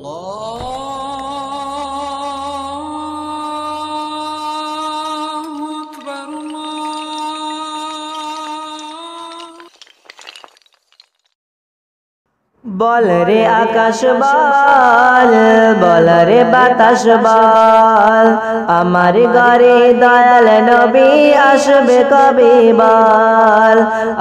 বল রে আকাশ বল, বল রে বাতাস বল, আমার ঘরে দয়াল নবী আসবে কবে বল,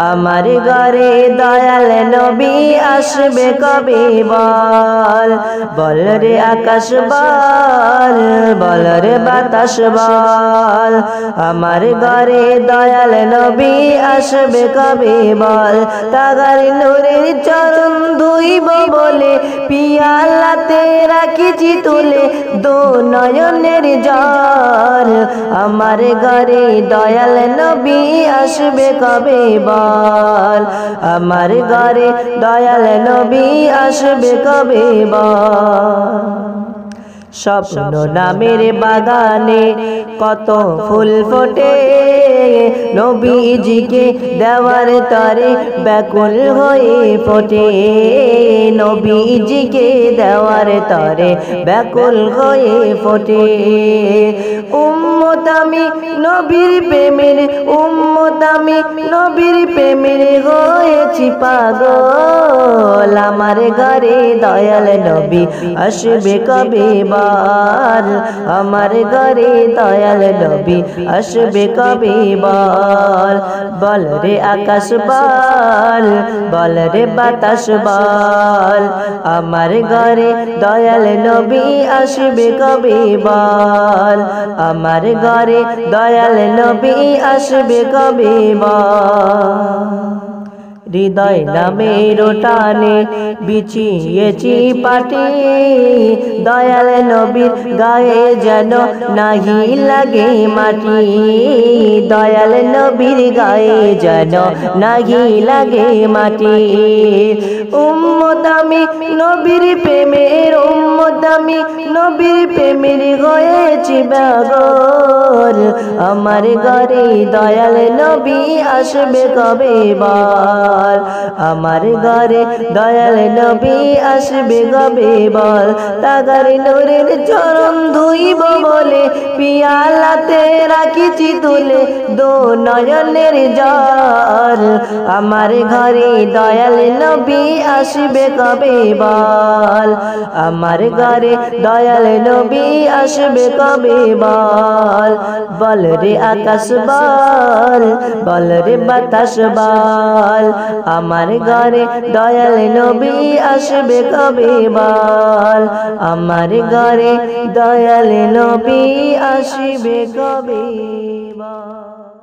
আমার ঘরে দয়াল নবী আসবে কবে বল। বল রে আকাশ বল, বল রে বাতাস বল, আমার ঘরে দয়াল নবী আসবে কবে বল। তাগার নূরের চরণ ধুইব বলে পিয়ালাতে রাখিছি তুলে দো নয়নের জল, আমার ঘরে দয়াল নবী আসবে কবে বল, আমার ঘরে দয়াল নবী আসবে কবে বল। স্বপ্ন নামের বাগানে কত ফুল ফোটে, নবীজিকে দেওয়ার তরে ব্যাকুল হয়ে ফোটে, নবীজিকে দেওয়ার তরে ব্যাকুল হয়ে ফোটে। উম্মত আমি নবীর প্রেমের, উম্মত আমি নবীর প্রেমের হয়েছি পাগল, আমার ঘরে দয়াল নবী আসবে কবে বল, আমার ঘরে দয়াল নবী আসবে কবে বল। বল রে আকাশ বল, বল রে বাতাস বল, আমার ঘরে দয়াল নবী আসবে কবে বল, আমার ঘরে দয়াল নবী আসবে কবে বল। হৃদয় নামের টানে বিছিয়েছি পাটি, দয়াল নবীর গায়ে যেন নাহি লাগে মাটি, দয়াল নবীর গায়ে যেন নাহি লাগে মাটি। উম্মত আমি নবীর প্রেমের, উম্মত আমি নবীর প্রেমের হয়েছি পাগল, আমার ঘরে দয়াল নবী আসবে কবে বল, আমার ঘরে দয়াল নবী আসবে কবে বল। তাগার নূরের চরণ ধুইব বলে পিয়ালাতে রাখিছি তুলে দো নয়নের জল, আমার ঘরে দয়াল নবী আসবে কবে বল, আমার ঘরে দয়াল নবী আসবে কবে বল। বল রে আকাশ বল, বল রে বাতাস বল, আমার ঘরে দয়াল নবী আসবে কবে বল, আমার ঘরে দয়াল নবী আসবে কবে বল।